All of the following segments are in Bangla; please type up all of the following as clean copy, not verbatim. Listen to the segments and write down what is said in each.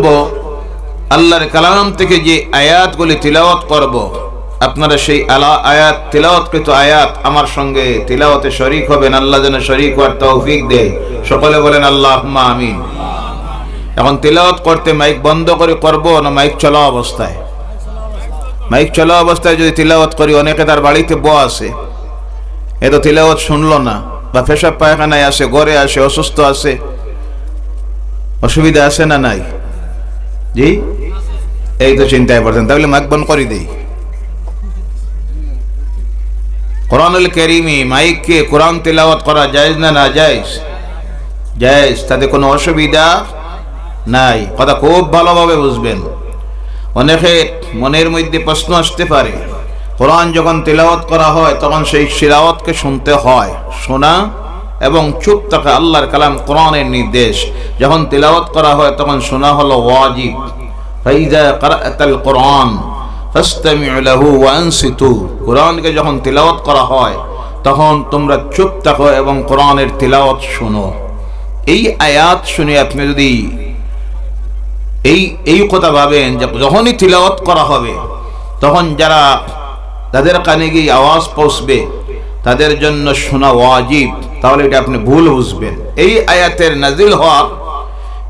করব, আল্লাহর কালাম থেকে যে আয়াতগুলি তিলাওয়াত করব, আপনারা সেই আয়াত তিলাওয়াতকৃত আয়াত আমার সঙ্গে তিলাওয়াতে শরীক হবেন। আল্লাহ যেন শরীক হওয়ার তৌফিক দেয়। সকলে বলেন আল্লাহুম্মা আমিন। এখন তিলাওয়াত করতে মাইক বন্ধ করে করব না মাইক চলা অবস্থায়? মাইক চলা অবস্থায় যদি তিলাওয়াত করি, অনেকে তার বাড়িতে বউ আছে, এ তো তিলাওয়াত শুনলো না, বা পেশাব পায়খানায় আসে, ঘরে আসে, অসুস্থ আছে, অসুবিধা আছে না নাই? জি, এই তো চিন্তায় পড়ছেন। তাহলে মাইক বন্ধ করে দেই। কোরআনুল কারীমে মাইকে কোরআন তিলাওয়াত করা জায়েজ না না জায়েজ? জায়েজ, তাতে কোনো অসুবিধা নাই। কথা খুব ভালোভাবে বুঝবেন। অনেকের মনের মধ্যে প্রশ্ন আসতে পারে, কোরআন যখন তিলাওয়াত করা হয় তখন সেই তিলাওয়াতকে শুনতে হয়। শোনা এবং চুপ থাকা আল্লাহর কালাম, কোরআনের নির্দেশ। যখন তিলাওয়াত করা হয় তখন শোনা হলো ওয়াজিব। ফাইযা ক্রাআতাল কোরআন ফাসতামিউ লাহু ওয়া আনসিতু। কোরআনকে যখন তিলাওয়াত করা হয় তখন তোমরা চুপ থাকো এবং কোরআনের তিলাওয়াত শোনো। এই আয়াত শুনে আপনি যদি এই কথা ভাবেন যে যখনই তিলাওয়াত করা হবে তখন যারা তাদের কানে গিয়ে আওয়াজ পৌঁছবে তাদের জন্য শোনা ওয়াজিব, তাহলে এটা আপনি ভুল বুঝবেন। এই আয়াতের নাজিল হওয়ার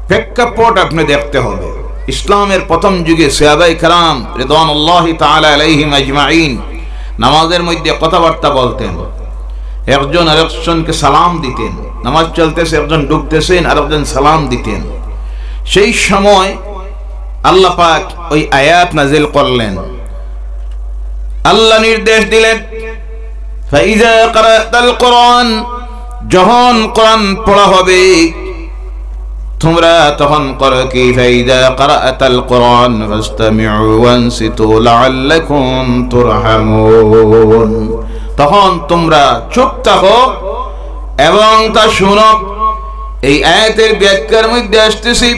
প্রেক্ষাপট আপনি দেখতে হবে। ইসলামের প্রথম যুগে সাহাবায়ে কেরাম রিদওয়ানুল্লাহি তাআলা আলাইহিম আজমাইন নামাজের মধ্যে কথাবার্তা বলতেন, একজন আরেকজনকে সালাম দিতেন। নামাজ চলতেছে, একজন ঢুকতেছেন, আরেকজন সালাম দিতেন। সেই সময় আল্লাহ পাক ওই আয়াত নাজিল করলেন। আল্লাহ নির্দেশ দিলেন, ফাইযা ক্রাআতাল কোরআন, যখন কোরআন পড়া হবে তোমরা তখন করো কি, ফাইযা ক্রাআতাল কোরআন ফাসতামিউ ওয়ানসিতু লাআল্লাকুম তুরহামুন। তখন তোমরা চুপ থাকো এবং তা শুনো। এই আয়াতের ব্যাখ্যার মধ্যে আসতেছি,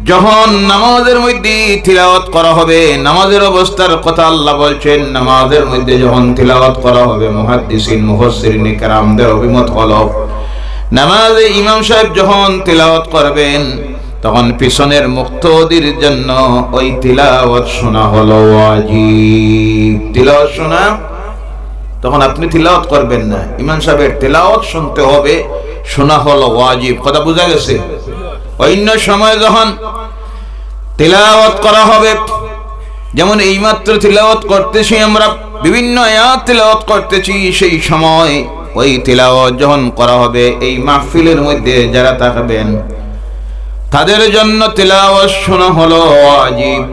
যখন নামাজের মধ্যে তিলাওয়াত করা হবে, নামাজের অবস্থার কথা আল্লাহ বলছেন। নামাজের মধ্যে যখন তিলাওয়াত করা হবে, মুহাদ্দিসিন মুফাসসিরিন কেরামদের অভিমত হলো, নামাজে ইমাম সাহেব যখন তিলাওয়াত করবেন তখন পিছনের মুক্তদির জন্য ওই তিলাওয়াত শোনা হলো ওয়াজিব। তিলাওয়াত শোনা, তখন আপনি তিলাওয়াত করবেন না, ইমাম সাহেবের তিলাওয়াত শুনতে হবে, শোনা হলো ওয়াজিব। কথা বোঝা গেছে? অন্য সময় যখন তিলাওয়াত করা হবে, যেমন এইমাত্র তিলাওয়াত করতেছি আমরা, বিভিন্ন আয়াত তিলাওয়াত করতেছি, সেই সময় ওই তিলাওয়াত যখন করা হবে এই মাহফিলের মধ্যে যারা থাকবেন তাদের জন্য তিলাওয়াত শোনা হলো ওয়াজিব।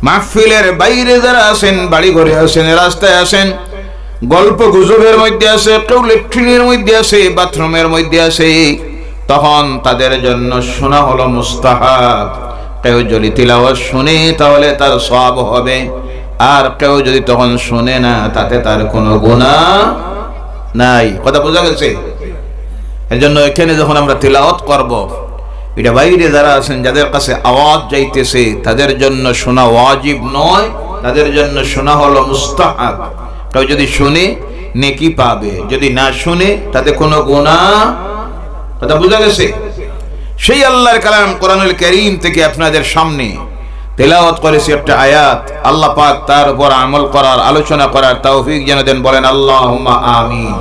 মাহফিলের বাইরে যারা আছেন, বাড়ি ঘরে আছেন, রাস্তায় আছেন, গল্প গুজবের মধ্যে আছে, কেউ ল্যাট্রিনের মধ্যে আছে, বাথরুমের মধ্যে আছে, তখন তাদের জন্য শোনা হলো মুস্তাহাব। কেউ যদি তিলাওয়াত শুনে তাহলে তার সওয়াব হবে, আর কেউ যদি তখন শুনে না তাতে তার কোনো গুনাহ নাই। কথা বোঝা গেছে? এর জন্য এখানে যখন আমরা তিলাওয়াত করব, এটা বাইরে যারা আছেন, যাদের কাছে আওয়াজ যাইতেছে, তাদের জন্য শোনা ওয়াজিব নয়, তাদের জন্য শোনা হলো মুস্তাহাব। কেউ যদি শুনে নেকি পাবে, যদি না শুনে তাতে কোনো গুনাহ। কথা বোঝা গেছে? সেই আল্লাহর কালাম কোরআনুল কারীম থেকে আপনাদের সামনে তেলাওয়াত করেছি একটা আয়াত। আল্লাহ পাক তার উপর আমল করার, আলোচনা করার তৌফিক যেন দেন। বলেন আল্লাহুম্মা আমিন।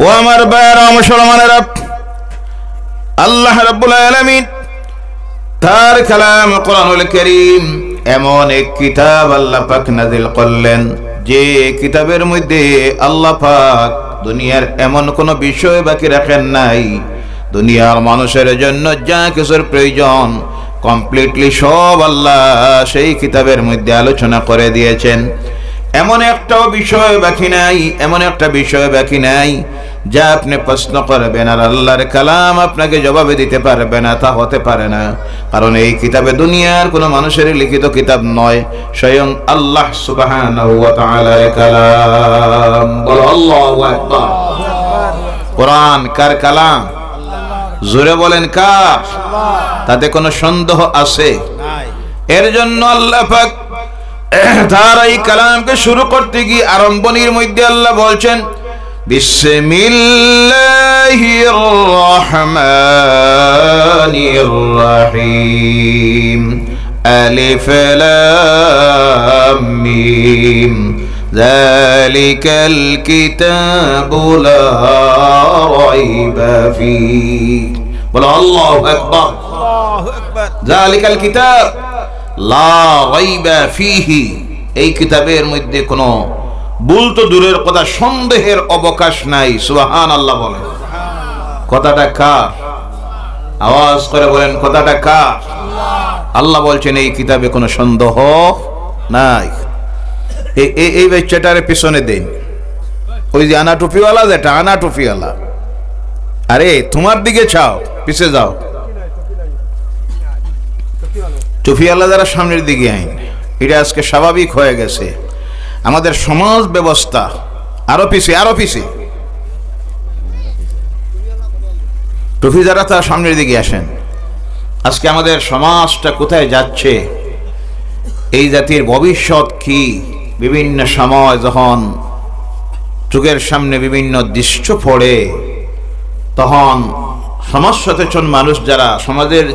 ও আমার ভাইরা মুসলমানেরা, আল্লাহ রাব্বুল আলামিন তার কালাম কোরআনুল কারীম এমন এক কিতাব আল্লাহ পাক নাযিল করলেন, যে কিতাবের মধ্যে আল্লাহ পাক দুনিয়ার এমন কোনো বিষয় বাকি রাখেন নাই। দুনিয়ার মানুষের জন্য যা কিছুর প্রয়োজন কমপ্লিটলি সব আল্লাহ সেই কিতাবের মধ্যে আলোচনা করে দিয়েছেন। এমন একটা বিষয় বাকি নাই, এমন একটা বিষয় বাকি নাই যা আপনি প্রশ্ন করবেন আর আল্লাহর কালাম আপনাকে জবাবে দিতে পারবে না, তা হতে পারে না। কারণ এই কিতাবে দুনিয়ার কোনো মানুষের লিখিত কিতাব নয়, স্বয়ং আল্লাহ সুবহানাহু ওয়া তাআলার কালাম। বলো আল্লাহু আকবার। কোরআন কার কালাম? জোরে বলেন কার? তাতে কোনো সন্দেহ আছে? এর জন্য আল্লাহ পাক তার এই কালামকে শুরু করতে গিয়ে আরম্ভণীর মধ্যে আল্লাহ বলছেন, বিসমিল্লাহির রহমানির রহিম আলিফ লাম মিম যালিকাল কিতাবু লা রাইবা ফীহি। বলো আল্লাহু আকবার। আল্লাহু আকবার। যালিকাল কিতাব লা রাইবা ফীহি, এই কিতাবের মধ্যে কোনো ভুল তো দূরের কথা, সন্দেহের অবকাশ নাই। সুবহানাল্লাহ বলেন। কথাটা কার? আওয়াজ করে বলেন, কথাটা কার? আল্লাহ বলছেন এই কিতাবে কোনো সন্দেহ নাই। এই বাচ্চাটার পিছনে দেন, ওই যে আনা টুপিওয়ালা, যেটা আনা টুপিওয়ালা, আরে তোমার দিকে চাও, পিছে যাও। টুপিওয়ালা যারা সামনের দিকে আইন, এটা আজকে স্বাভাবিক হয়ে গেছে। আমাদের সমাজ ব্যবস্থা আরো পিছিয়ে, আরো পিছিয়ে। টুপি যারা তার সামনের দিকে আসেন। আজকে আমাদের সমাজটা কোথায় যাচ্ছে, এই জাতির ভবিষ্যৎ কি? বিভিন্ন সময় যখন চোখের সামনে বিভিন্ন দৃশ্য পড়ে, তখন সমাজ সচেতন মানুষ যারা, সমাজের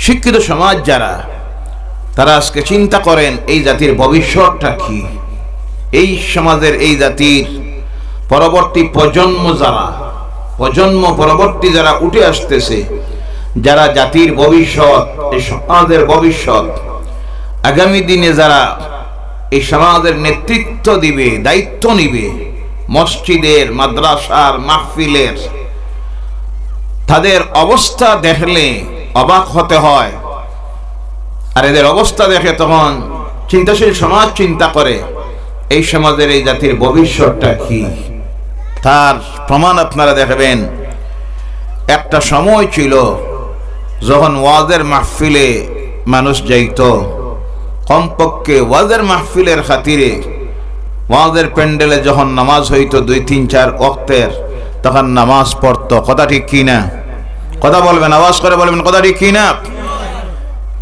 শিক্ষিত সমাজ যারা, তারা আজকে চিন্তা করেন এই জাতির ভবিষ্যৎটা কি। এই সমাজের, এই জাতির পরবর্তী প্রজন্ম যারা, প্রজন্ম পরবর্তী যারা উঠে আসতেছে, যারা জাতির ভবিষ্যৎ, এই সমাজের ভবিষ্যৎ, আগামী দিনে যারা এই সমাজের নেতৃত্ব দিবে, দায়িত্ব নিবে, মসজিদের, মাদ্রাসার, মাহফিলের, তাদের অবস্থা দেখলে অবাক হতে হয়। আর এদের অবস্থা দেখে তখন চিন্তাশীল সমাজ চিন্তা করে এই সমাজের, এই জাতির ভবিষ্যৎটা কি। তার প্রমাণ আপনারা দেখবেন, একটা সময় ছিল যখন ওয়াজের মাহফিলে মানুষ যাইত, কমপক্ষে ওয়াজের মাহফিলের খাতিরে, ওয়াজের প্যান্ডেলে যখন নামাজ হইতো 2-3-4 ওয়াক্তের, তখন নামাজ পড়তো। কথা ঠিক কি না? কথা বলবেন, আওয়াজ করে বলবেন, কথা ঠিক কি না?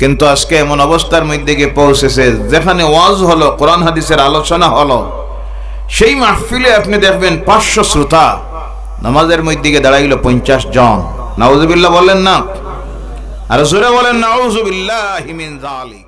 কিন্তু আজকে এমন অবস্থার মধ্যে গিয়ে পৌঁছেছে, যেখানে ওয়াজ হলো, কোরআন হাদিসের আলোচনা হলো, সেই মাহফিলে আপনি দেখবেন 500 শ্রোতা, নামাজের মধ্যে গিয়ে দাঁড়াইল 50 জন। নাউজুবিল্লাহ বললেন না? আর জোরে বলেন নাউজুবিল্লাহি মিন যালিক।